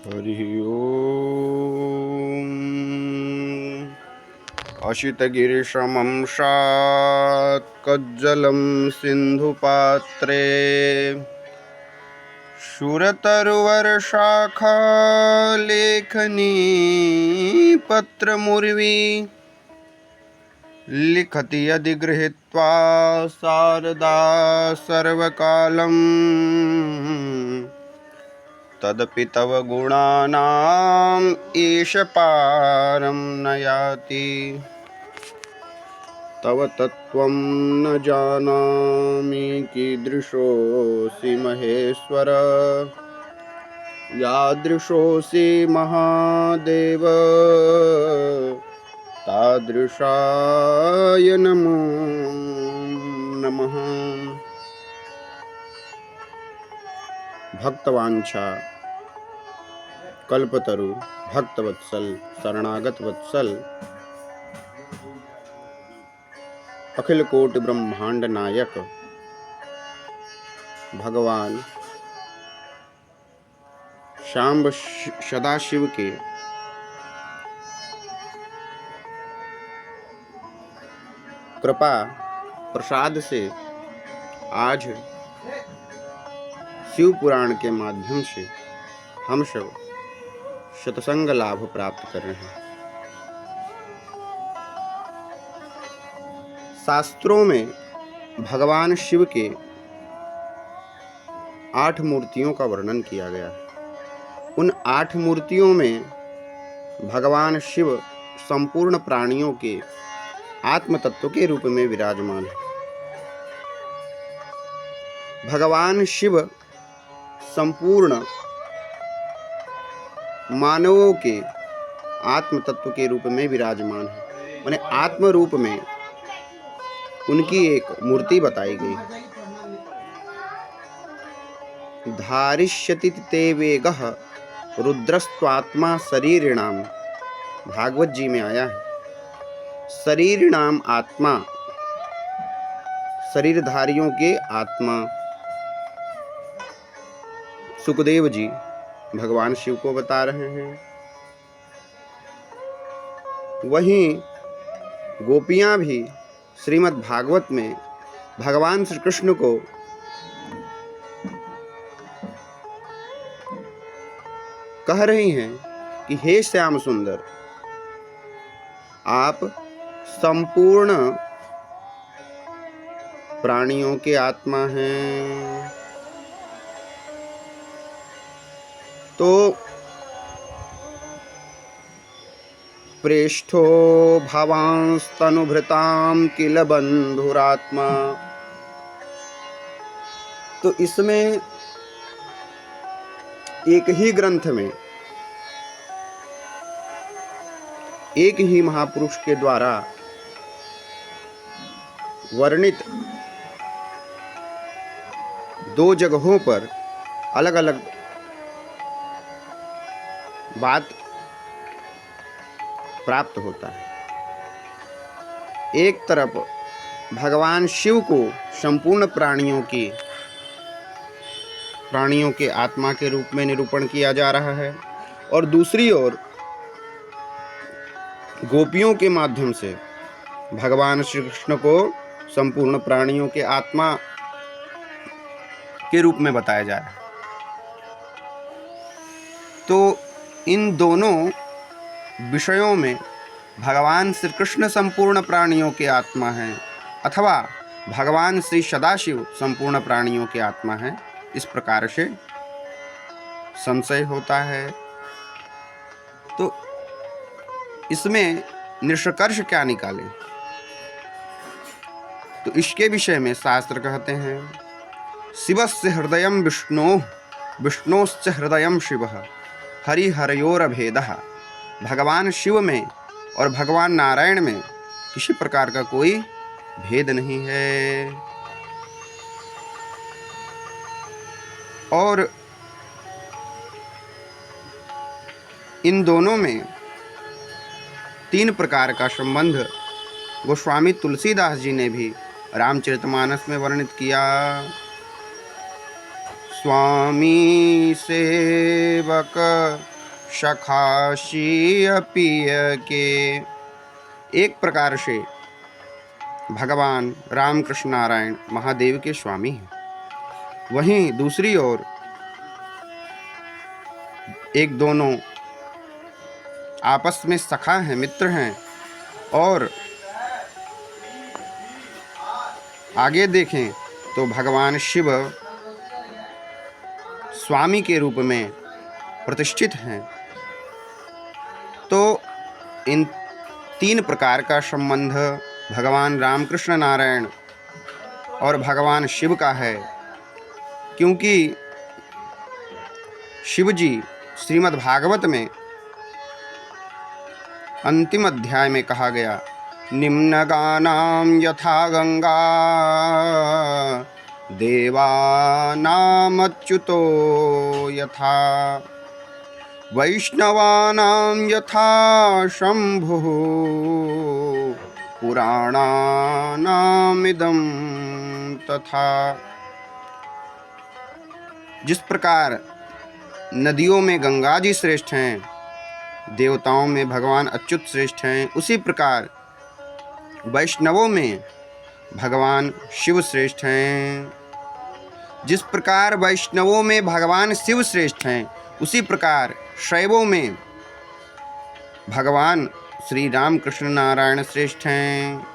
हरि ओम। अशितगिरिशमं शात् कज्जलं सिन्धुपात्रे शूरतरुवर्षाखालेखनी पत्रमुर्वी लिखति यदि गृहीत्वा शारदा सर्वकालम् तदपि तव गुणानाम् ईश पारं न याति। तव तत्त्वं न जानामि कीदृशोऽसि महेश्वर, यादृशोऽसि महादेव तादृशाय नमो नमः। भक्तवांछा कल्पतरु भक्तवत्सल शरणागत वत्सल अखिल कोटि ब्रह्मांड नायक भगवान शांब सदाशिव के कृपा प्रसाद से आज शिव पुराण के माध्यम से हम सब सत्संग लाभ प्राप्त कर रहे हैं। शास्त्रों में भगवान शिव के 8 मूर्तियों का वर्णन किया गया है। उन 8 मूर्तियों में भगवान शिव संपूर्ण प्राणियों के आत्म तत्व के रूप में विराजमान है। भगवान शिव संपूर्ण मानवों के आत्म तत्व के रूप में विराजमान है। माने आत्म रूप में उनकी एक मूर्ति बताई गई है। धारिष्यति ते वेगः रुद्रस्त्वात्मा शरीरिणाम, भागवत जी में आया है। शरीरिणाम आत्मा, शरीरधारियों के आत्मा। सुखदेव जी भगवान शिव को बता रहे हैं। वहीं गोपियां भी श्रीमद् भागवत में भगवान श्री कृष्ण को कह रही हैं कि हे श्याम सुंदर, आप संपूर्ण प्राणियों के आत्मा हैं। तो प्रेष्ठो भावांस्तनुभृतां किल बंधुरात्मा। तो इसमें एक ही ग्रंथ में एक ही महापुरुष के द्वारा वर्णित 2 जगहों पर अलग अलग बात प्राप्त होता है। एक तरफ भगवान शिव को संपूर्ण प्राणियों के आत्मा के रूप में निरूपण किया जा रहा है, और दूसरी ओर गोपियों के माध्यम से भगवान श्री कृष्ण को संपूर्ण प्राणियों के आत्मा के रूप में बताया जा रहा है। तो इन दोनों विषयों में भगवान श्री कृष्ण संपूर्ण प्राणियों के आत्मा हैं अथवा भगवान श्री सदाशिव संपूर्ण प्राणियों के आत्मा हैं, इस प्रकार से संशय होता है। तो इसमें निष्कर्ष क्या निकालें? तो इसके विषय में शास्त्र कहते हैं, शिवस्य हृदयं विष्णोः विष्णोश्च हृदयं शिवः हरिहरयोरभेदः। भगवान शिव में और भगवान नारायण में किसी प्रकार का कोई भेद नहीं है। और इन दोनों में 3 प्रकार का संबंध गोस्वामी तुलसीदास जी ने भी रामचरितमानस में वर्णित किया। स्वामी सेवक सखाशीय पिय के। एक प्रकार से भगवान रामकृष्ण नारायण महादेव के स्वामी हैं। वहीं दूसरी ओर एक दोनों आपस में सखा हैं, मित्र हैं। और आगे देखें तो भगवान शिव स्वामी के रूप में प्रतिष्ठित हैं। तो इन तीन प्रकार का संबंध भगवान रामकृष्ण नारायण और भगवान शिव का है, क्योंकि शिव जी श्रीमद् भागवत में अंतिम अध्याय में कहा गया, निम्नगानां यथा गंगा देवानामच्युतो यथा वैष्णवानां यथा शंभुः पुराणानामिदं तथा। जिस प्रकार नदियों में गंगा जी श्रेष्ठ हैं, देवताओं में भगवान अच्युत श्रेष्ठ हैं, उसी प्रकार वैष्णवों में भगवान शिव श्रेष्ठ हैं। जिस प्रकार वैष्णवों में भगवान शिव श्रेष्ठ हैं, उसी प्रकार शैवों में भगवान श्री रामकृष्ण नारायण श्रेष्ठ हैं।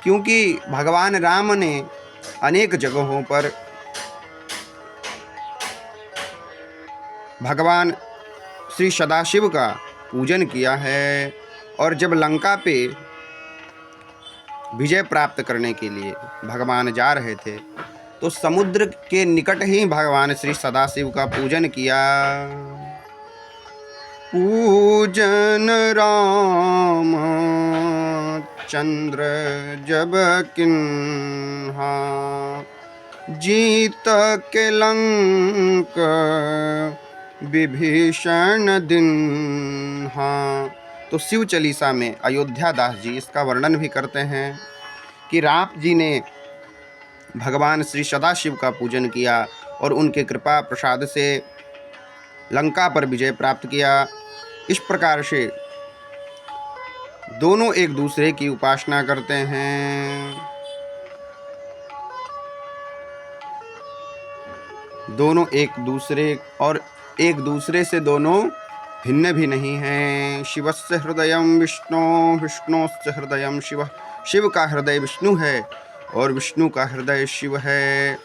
क्योंकि भगवान राम ने अनेक जगहों पर भगवान श्री सदाशिव का पूजन किया है। और जब लंका पे विजय प्राप्त करने के लिए भगवान जा रहे थे, तो समुद्र के निकट ही भगवान श्री सदाशिव का पूजन किया। पूजन राम चंद्र जब किन्हा जीत के लंक विभीषण दिन्हा। तो शिव चालीसा में अयोध्या दास जी इसका वर्णन भी करते हैं कि राम जी ने भगवान श्री सदाशिव का पूजन किया और उनके कृपा प्रसाद से लंका पर विजय प्राप्त किया। इस प्रकार से दोनों एक दूसरे की उपासना करते हैं। दोनों एक दूसरे से दोनों भिन्न भी नहीं हैं। शिवस्य हृदयं विष्णु, विष्णोस्य हृदयं शिव। शिव का हृदय विष्णु है और विष्णु का हृदय शिव है।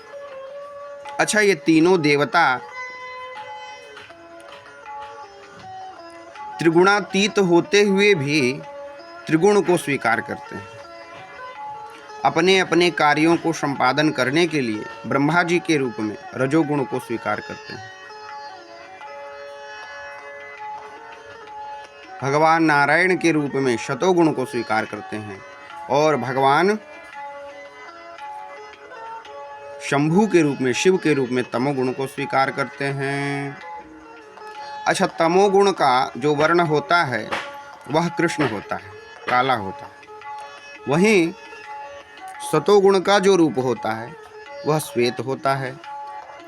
अच्छा, ये तीनों देवता त्रिगुणातीत होते हुए भी त्रिगुण को स्वीकार करते हैं। अपने अपने कार्यों को संपादन करने के लिए ब्रह्मा जी के रूप में रजोगुण को स्वीकार करते हैं। भगवान नारायण के रूप में शतोगुण को स्वीकार करते हैं और भगवान शंभु के रूप में, शिव के रूप में तमोगुण को स्वीकार करते हैं। अच्छा, तमोगुण का जो वर्ण होता है वह कृष्ण होता है, काला होता है। वहीं सतोगुण का जो रूप होता है वह श्वेत होता है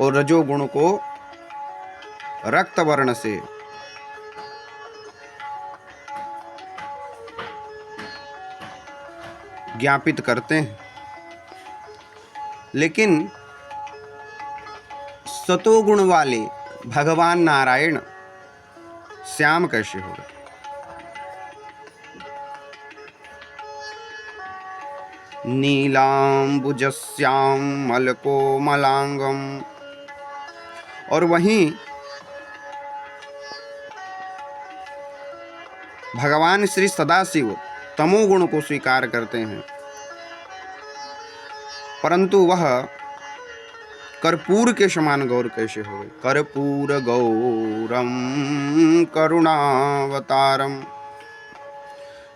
और रजोगुण को रक्त वर्ण से ज्ञापित करते हैं। लेकिन सतोगुण वाले भगवान नारायण श्याम कैसे हो गए? नीलांबुजस्याम मलकोमलांगम। और वहीं भगवान श्री सदाशिव तमोगुण को स्वीकार करते हैं, परंतु वह कर्पूर के समान गौर कैसे हो गए? कर्पूर गौरम करुणावतारम।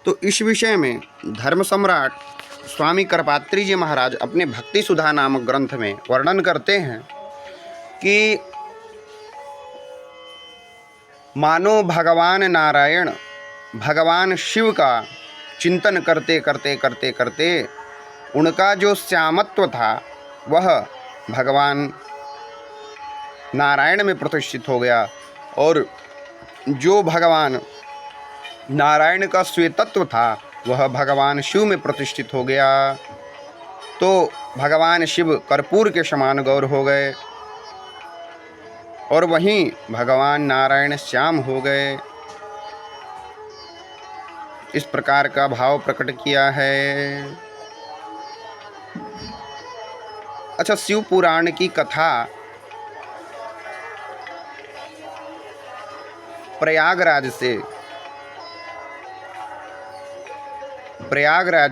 तो इस विषय में धर्म सम्राट स्वामी करपात्री जी महाराज अपने भक्ति सुधा नामक ग्रंथ में वर्णन करते हैं कि मानो भगवान नारायण भगवान शिव का चिंतन करते करते करते करते उनका जो श्यामत्व था वह भगवान नारायण में प्रतिष्ठित हो गया और जो भगवान नारायण का स्वेतत्व था वह भगवान शिव में प्रतिष्ठित हो गया, तो भगवान शिव कर्पूर के समान गौर हो गए और वहीं भगवान नारायण श्याम हो गए। इस प्रकार का भाव प्रकट किया है। अच्छा, शिव पुराण की कथा प्रयागराज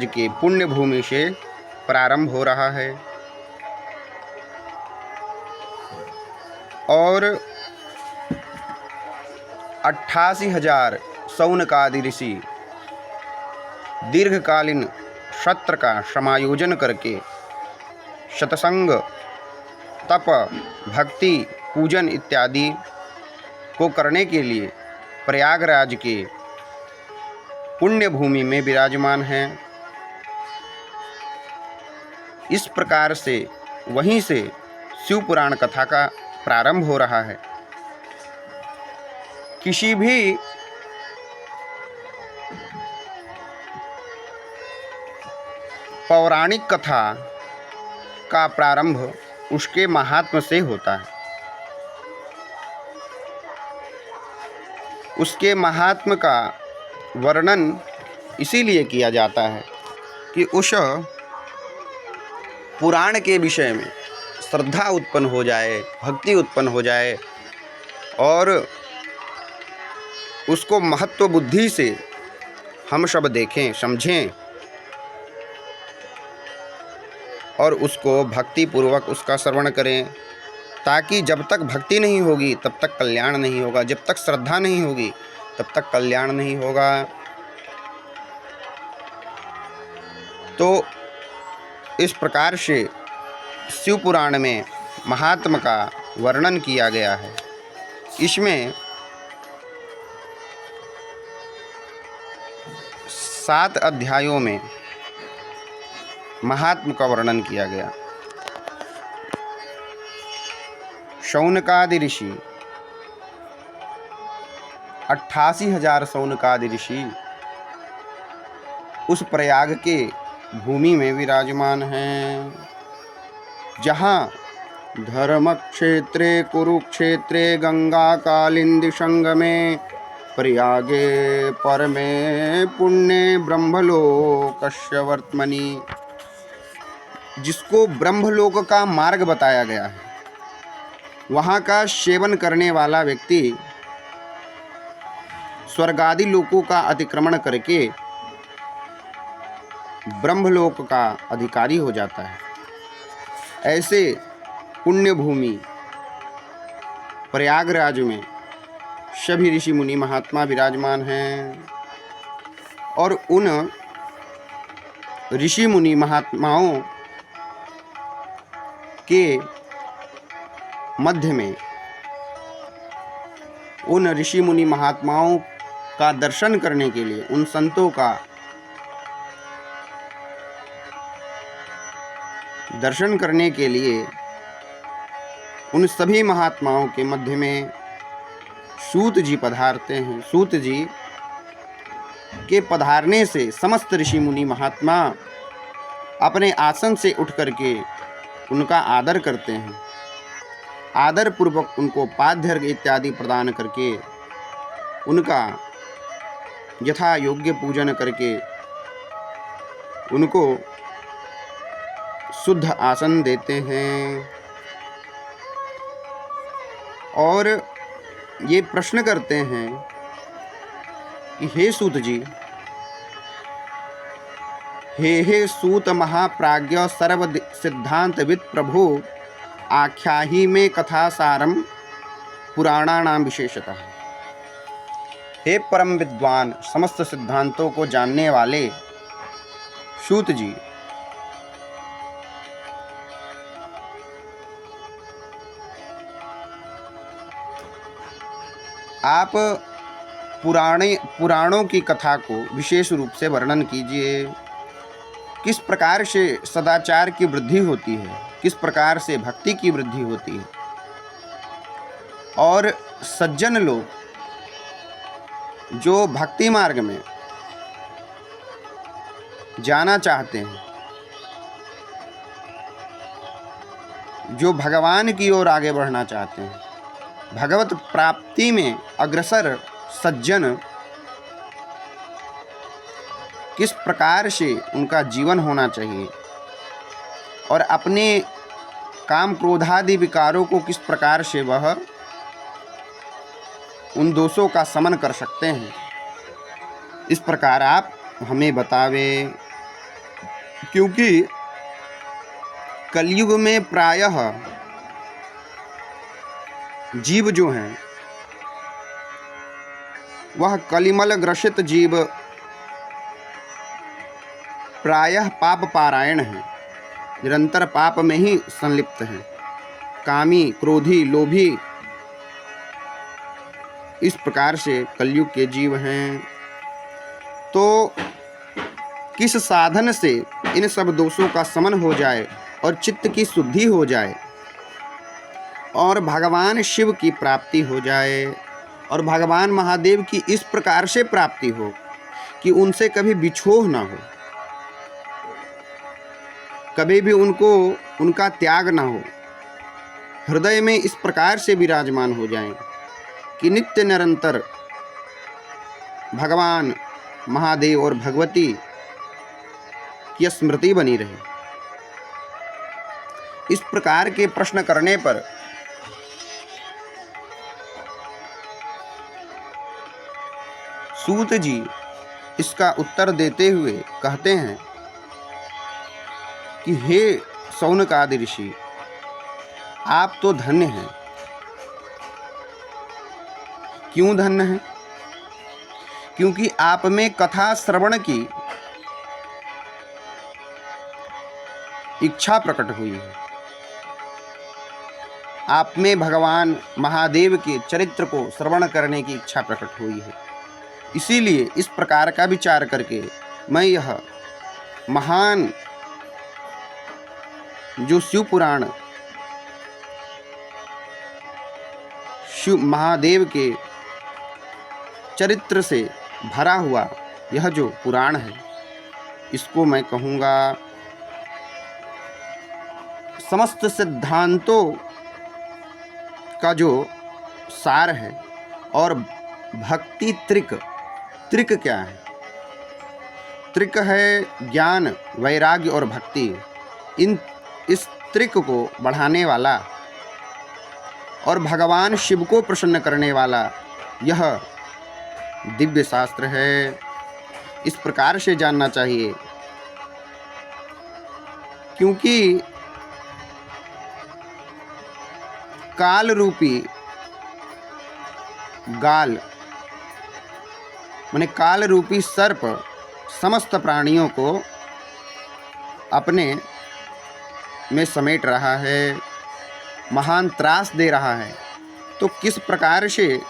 के पुण्य भूमि से प्रारंभ हो रहा है और 88,000 शौनकादि ऋषि दीर्घकालीन सत्र का समायोजन करके सत्संग, तप, भक्ति, पूजन इत्यादि को करने के लिए प्रयागराज के पुण्य भूमि में विराजमान हैं। इस प्रकार से वहीं से शिव पुराण कथा का प्रारंभ हो रहा है। किसी भी पौराणिक कथा का प्रारंभ उसके महात्म्य से होता है। उसके महात्म्य का वर्णन इसीलिए किया जाता है कि उस पुराण के विषय में श्रद्धा उत्पन्न हो जाए, भक्ति उत्पन्न हो जाए और उसको महत्व बुद्धि से हम सब देखें, समझें और उसको भक्ति पूर्वक उसका श्रवण करें, ताकि जब तक भक्ति नहीं होगी तब तक कल्याण नहीं होगा, जब तक श्रद्धा नहीं होगी तब तक कल्याण नहीं होगा। तो इस प्रकार से शिव पुराण में महात्म का वर्णन किया गया है। इसमें 7 अध्यायों में महात्म का वर्णन किया गया। शौनकादि ऋषि 88,000 शौनकादि ऋषि उस प्रयाग के भूमि में विराजमान हैं, जहाँ धर्म क्षेत्रे कुरुक्षेत्रे गंगा कालिंदी संगमे प्रयागे परमे पुण्य ब्रह्मलोकस्य वर्त्मनि, जिसको ब्रह्मलोक का मार्ग बताया गया है। वहाँ का सेवन करने वाला व्यक्ति स्वर्गादि लोकों का अतिक्रमण करके ब्रह्मलोक का अधिकारी हो जाता है। ऐसे पुण्य भूमि प्रयागराज में सभी ऋषि मुनि महात्मा विराजमान हैं और उन ऋषि मुनि महात्माओं के मध्य में, उन ऋषि मुनि महात्माओं का दर्शन करने के लिए, उन संतों का दर्शन करने के लिए उन सभी महात्माओं के मध्य में सूत जी पधारते हैं। सूत जी के पधारने से समस्त ऋषि मुनि महात्मा अपने आसन से उठ करके उनका आदर करते हैं। आदर पूर्वक उनको पाद्यर्घ्य इत्यादि प्रदान करके उनका यथा योग्य पूजन करके उनको शुद्ध आसन देते हैं और ये प्रश्न करते हैं कि हे सूत जी, हे सूत महाप्राज्ञ सर्व सिद्धांतविद प्रभु, आख्याहि में कथा सारम पुराणानाम विशेषतः। हे परम विद्वान, समस्त सिद्धांतों को जानने वाले सूत जी, आप पुराणों की कथा को विशेष रूप से वर्णन कीजिए। किस प्रकार से सदाचार की वृद्धि होती है, किस प्रकार से भक्ति की वृद्धि होती है और सज्जन लोग जो भक्ति मार्ग में जाना चाहते हैं, जो भगवान की ओर आगे बढ़ना चाहते हैं, भगवत प्राप्ति में अग्रसर सज्जन, किस प्रकार से उनका जीवन होना चाहिए और अपने काम क्रोधादि विकारों को किस प्रकार से वह उन दोषों का शमन कर सकते हैं, इस प्रकार आप हमें बतावे। क्योंकि कलयुग में प्रायः जीव जो हैं वह कलिमल ग्रसित जीव प्रायः पाप पारायण हैं, निरंतर पाप में ही संलिप्त हैं, कामी, क्रोधी, लोभी, इस प्रकार से कलयुग के जीव हैं। तो किस साधन से इन सब दोषों का शमन हो जाए और चित्त की शुद्धि हो जाए और भगवान शिव की प्राप्ति हो जाए और भगवान महादेव की इस प्रकार से प्राप्ति हो कि उनसे कभी बिछोह ना हो, कभी भी उनका त्याग ना हो, हृदय में इस प्रकार से विराजमान हो जाएं कि नित्य निरंतर भगवान महादेव और भगवती की स्मृति बनी रहे। इस प्रकार के प्रश्न करने पर सूत जी इसका उत्तर देते हुए कहते हैं कि हे शौनकादि ऋषि, आप तो धन्य हैं। क्यों धन्य हैं? क्योंकि आप में कथा श्रवण की इच्छा प्रकट हुई है, आप में भगवान महादेव के चरित्र को श्रवण करने की इच्छा प्रकट हुई है। इसीलिए इस प्रकार का विचार करके मैं यह महान जो शिव पुराण, शिव महादेव के चरित्र से भरा हुआ यह जो पुराण है, इसको मैं कहूँगा समस्त सिद्धांतों का जो सार है। और भक्ति त्रिक, त्रिक क्या है? त्रिक है ज्ञान, वैराग्य और भक्ति। इस त्रिक को बढ़ाने वाला और भगवान शिव को प्रसन्न करने वाला यह दिव्य शास्त्र है। इस प्रकार से जानना चाहिए, क्योंकि काल रूपी गाल माने काल रूपी सर्प समस्त प्राणियों को अपने में समेट रहा है, महान त्रास दे रहा है। तो किस प्रकार से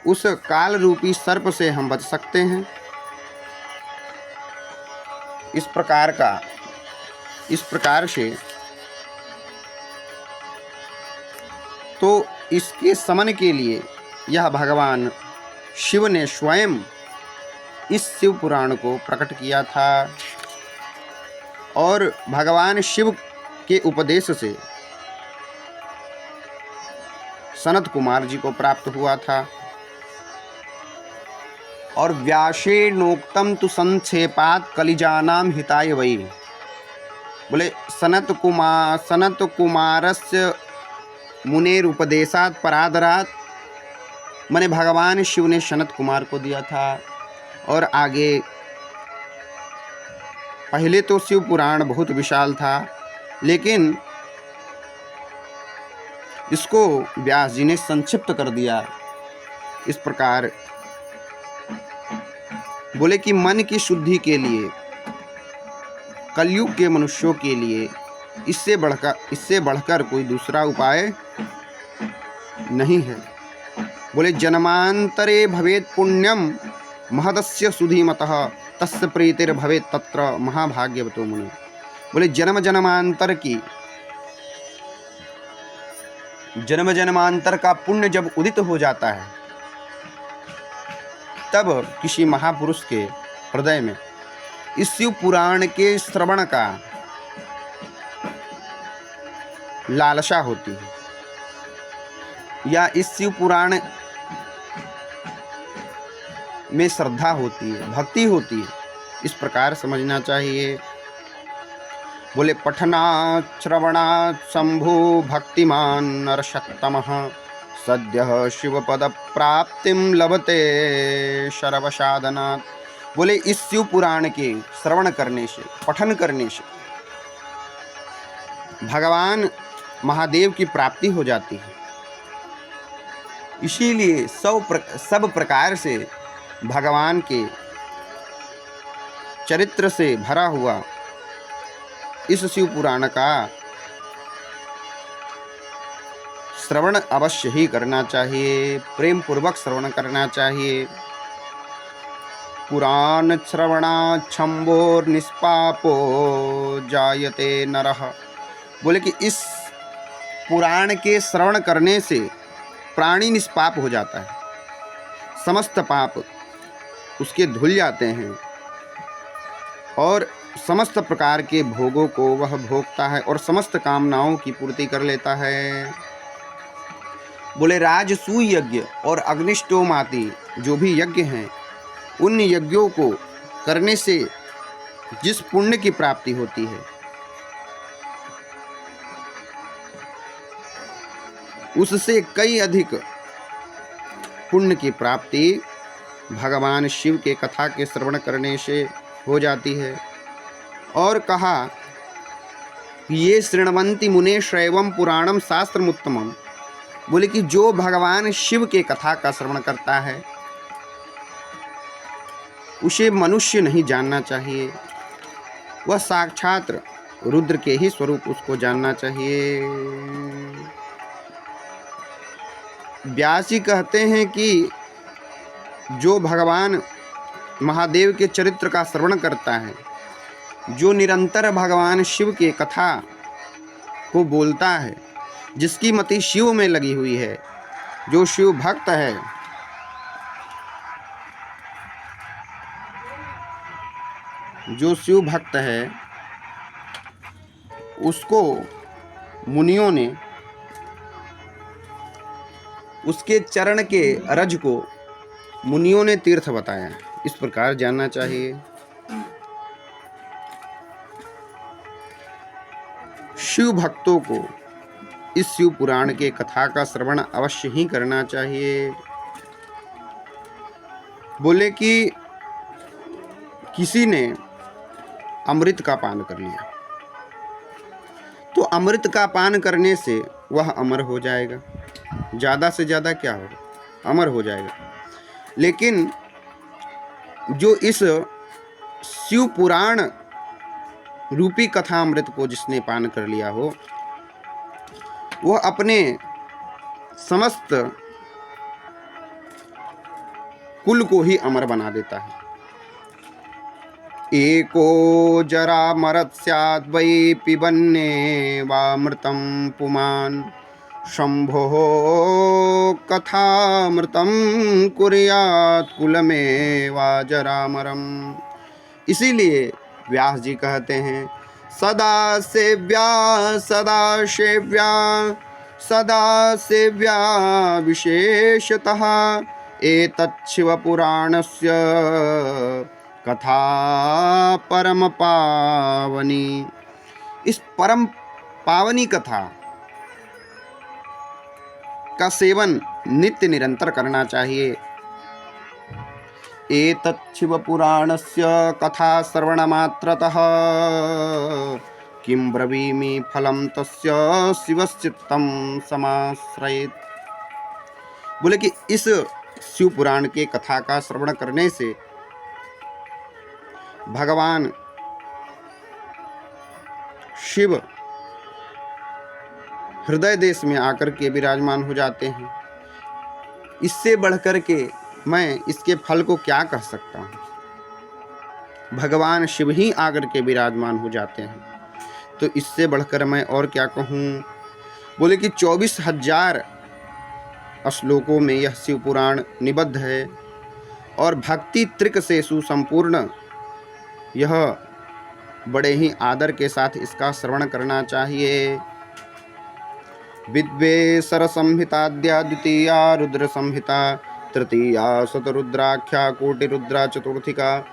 उस काल रूपी सर्प से हम बच सकते हैं? इस प्रकार से तो इसके शमन के लिए यह भगवान शिव ने स्वयं इस शिव पुराण को प्रकट किया था और भगवान शिव के उपदेश से सनत कुमार जी को प्राप्त हुआ था। और व्यासेनोक्तम तु संक्षेपात् कलिजानाम हिताय वै, बोले सनत कुमारस्य मुनेर उपदेशात् परादरात्, मैंने भगवान शिव ने सनत कुमार को दिया था। और आगे पहले तो शिव पुराण बहुत विशाल था, लेकिन इसको व्यास जी ने संक्षिप्त कर दिया। इस प्रकार बोले कि मन की शुद्धि के लिए, कलयुग के मनुष्यों के लिए इससे बढ़कर कोई दूसरा उपाय नहीं है। बोले जन्मांतरे भवेत् पुण्यम महदस्य सुधीमतः तस्य प्रीतिर भवेत् तत्र महाभाग्यवतो मुनि। बोले जन्म जन्मांतर का पुण्य जब उदित हो जाता है तब किसी महापुरुष के हृदय में इस शिव पुराण के श्रवण का लालसा होती है या इस शिव पुराण में श्रद्धा होती है, भक्ति होती है, इस प्रकार समझना चाहिए। बोले पठनात् श्रवणात् शंभु भक्तिमान नरषत्तमः सद्यः शिवपद प्राप्तिम लभते शरवसाधनात्। बोले इस शिव पुराण के श्रवण करने से, पठन करने से भगवान महादेव की प्राप्ति हो जाती है। इसीलिए सब प्रकार से भगवान के चरित्र से भरा हुआ इस शिव पुराण का श्रवण अवश्य ही करना चाहिए, प्रेम पूर्वक श्रवण करना चाहिए। पुराण श्रवणात् शंभोर निष्पापो जायते नरः। बोले कि इस पुराण के श्रवण करने से प्राणी निष्पाप हो जाता है, समस्त पाप उसके धुल जाते हैं और समस्त प्रकार के भोगों को वह भोगता है और समस्त कामनाओं की पूर्ति कर लेता है। बोले राजसूय यज्ञ और अग्निष्टोमादि जो भी यज्ञ हैं, उन यज्ञों को करने से जिस पुण्य की प्राप्ति होती है, उससे कई अधिक पुण्य की प्राप्ति भगवान शिव के कथा के श्रवण करने से हो जाती है। और कहा ये शृण्वन्ति मुने शैवम पुराणम शास्त्रमुत्तमम। बोले कि जो भगवान शिव के कथा का श्रवण करता है उसे मनुष्य नहीं जानना चाहिए, वह साक्षात रुद्र के ही स्वरूप उसको जानना चाहिए। व्यास जी कहते हैं कि जो भगवान महादेव के चरित्र का श्रवण करता है, जो निरंतर भगवान शिव के कथा को बोलता है, जिसकी मति शिव में लगी हुई है, जो शिव भक्त है, जो शिव भक्त है, उसको मुनियों ने उसके चरण के रज को मुनियों ने तीर्थ बताया, इस प्रकार जानना चाहिए। शिव भक्तों को इस शिव पुराण के कथा का श्रवण अवश्य ही करना चाहिए। बोले कि किसी ने अमृत का पान कर लिया तो अमृत का पान करने से वह अमर हो जाएगा, ज़्यादा से ज़्यादा क्या होगा, अमर हो जाएगा। लेकिन जो इस शिव पुराण रूपी कथा अमृत को जिसने पान कर लिया हो, वह अपने समस्त कुल को ही अमर बना देता है। एको जरा मरत स्याद् वै पिबन्ने वामृतं पुमान् शंभो कथामृतं कुर्यात् कुलमेवा जरामरम्। इसीलिए व्यास जी कहते हैं सदा सेव्या सदा सेव्या सदा सेव्या विशेषतः एतत् शिवपुराणस्य कथा परम पावनी। इस परम पावनी कथा का सेवन नित्य निरंतर करना चाहिए। एतत् शिव पुराणस्य कथा श्रवणमात्रतः किं ब्रवीमि फलं तस्य शिवश्चित्तं समाश्रयेत्। बोले कि इस शिव पुराण के कथा का श्रवण करने से भगवान शिव हृदय देश में आकर के विराजमान हो जाते हैं। इससे बढ़कर के मैं इसके फल को क्या कह सकता हूँ। भगवान शिव ही आकर के विराजमान हो जाते हैं, तो इससे बढ़कर मैं और क्या कहूँ। बोले कि 24,000 श्लोकों में यह शिव पुराण निबद्ध है और भक्ति त्रिक से सुसंपूर्ण, यह बड़े ही आदर के साथ इसका श्रवण करना चाहिए। विद्वेसर संहिताद्या द्वितीया रुद्र संहिता, तृतीया शतरुद्राख्या कोटिरुद्रा चतुर्थिका।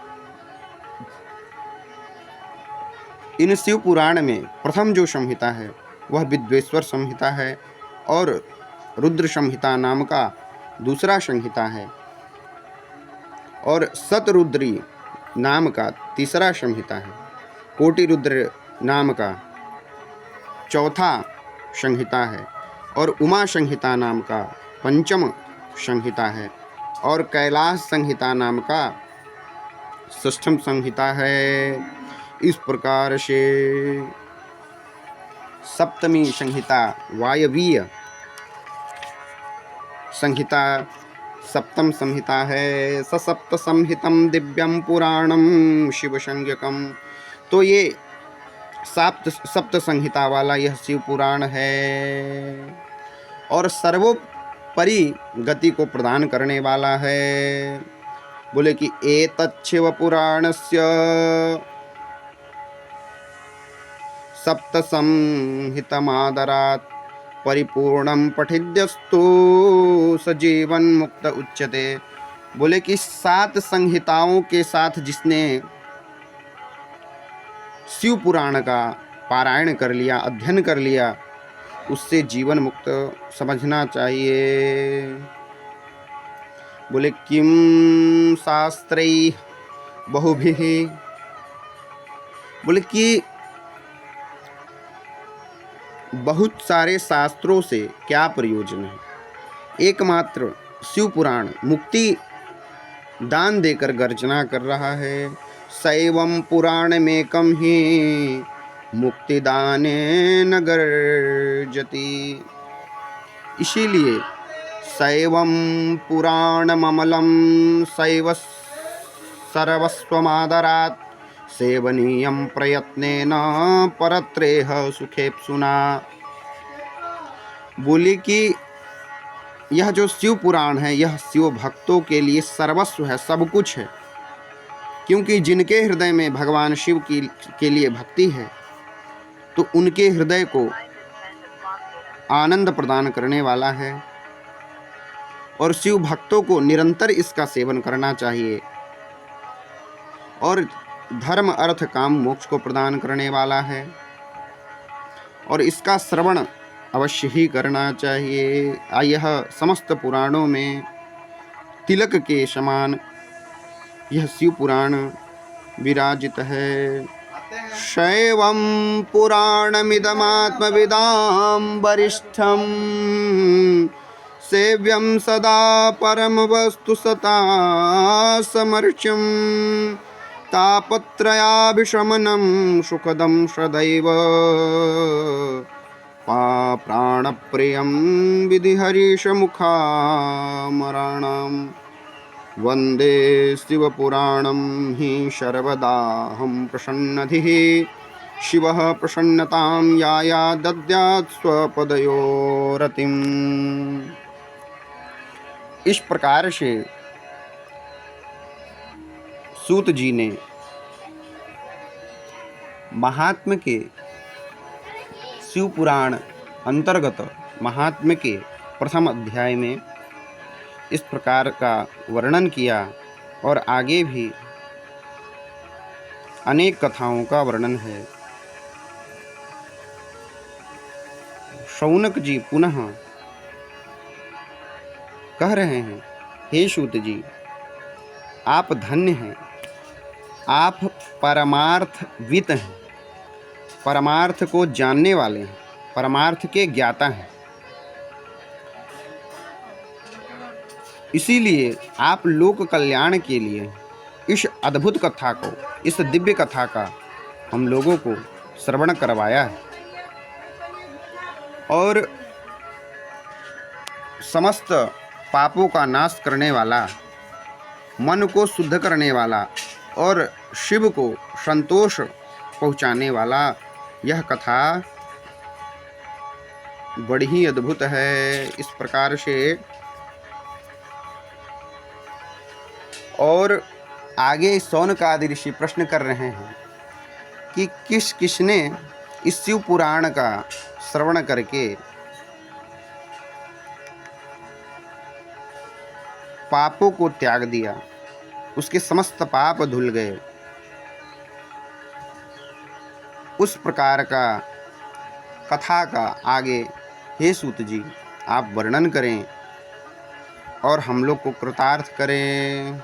इन शिव पुराण में प्रथम जो संहिता है वह विद्वेश्वर संहिता है और रुद्र संहिता नाम का दूसरा संहिता है और शतरुद्री नाम का तीसरा संहिता है, कोटि रुद्र नाम का चौथा संहिता है और उमा संहिता नाम का पंचम संहिता है और कैलाश संहिता नाम का षष्ठम संहिता है। इस प्रकार से सप्तमी संहिता वायवीय संहिता सप्तम संहिता है। सप्त संहितम दिव्यम पुराणम शिव संज्ञकम। तो ये सप्त संहिता वाला यह शिव पुराण है और सर्वोपरि गति को प्रदान करने वाला है। बोले कि एतच्छिव पुराणस्य सप्त संहितमादरात् परिपूर्णम पठिद्यस्तु सजीवन मुक्त उच्यते। बोले कि 7 संहिताओं के साथ जिसने शिव पुराण का पारायण कर लिया, अध्ययन कर लिया, उससे जीवन मुक्त समझना चाहिए। बोले किम शास्त्रैः बहुभिः। बोले कि बहुत सारे शास्त्रों से क्या प्रयोजन है, एकमात्र शिव पुराण मुक्ति दान देकर गर्जना कर रहा है। शैवम पुराणमेकं हि मुक्तिदानेन गर्जति। इसीलिए शैवम पुराणममलं शैव सर्वस्वमादरात् सेवनीयं प्रयत्नेन परत्रेह सुखेप्सुना। बोली कि यह जो शिव पुराण है यह शिव भक्तों के लिए सर्वस्व है, सब कुछ है, क्योंकि जिनके हृदय में भगवान शिव के लिए भक्ति है तो उनके हृदय को आनंद प्रदान करने वाला है और शिव भक्तों को निरंतर इसका सेवन करना चाहिए और धर्म अर्थ काम मोक्ष को प्रदान करने वाला है और इसका श्रवण अवश्य ही करना चाहिए। यह समस्त पुराणों में तिलक के समान यह शिव पुराण विराजित है। शैवं पुराणमिदमात्मविदां वरिष्ठं सेव्यं सदा परम वस्तु सता समर्च्यं तापत्रयाभिशमनं सुखदं सदैव प्राणप्रियं विधिहरीशमुखामराणां वन्दे शिवपुराणं हि सर्वदाहं प्रसन्नधिः शिवः प्रसन्नतां याया दद्यात् स्वपदयोरतिम्। इस प्रकार से सूत जी ने महात्म्य के शिव पुराण अंतर्गत महात्म्य के प्रथम अध्याय में इस प्रकार का वर्णन किया और आगे भी अनेक कथाओं का वर्णन है। शौनक जी पुनः कह रहे हैं, हे सूत जी, आप धन्य हैं, आप परमार्थवित हैं, परमार्थ को जानने वाले हैं, परमार्थ के ज्ञाता हैं। इसीलिए आप लोक कल्याण के लिए इस अद्भुत कथा को, इस दिव्य कथा का हम लोगों को श्रवण करवाया है और समस्त पापों का नाश करने वाला, मन को शुद्ध करने वाला और शिव को संतोष पहुँचाने वाला यह कथा बड़ी ही अद्भुत है। इस प्रकार से और आगे शौनकादि ऋषि प्रश्न कर रहे हैं कि किसने इस शिव पुराण का श्रवण करके पापों को त्याग दिया, उसके समस्त पाप धुल गए। उस प्रकार का कथा का आगे हे सूत जी आप वर्णन करें और हम लोग को कृतार्थ करें।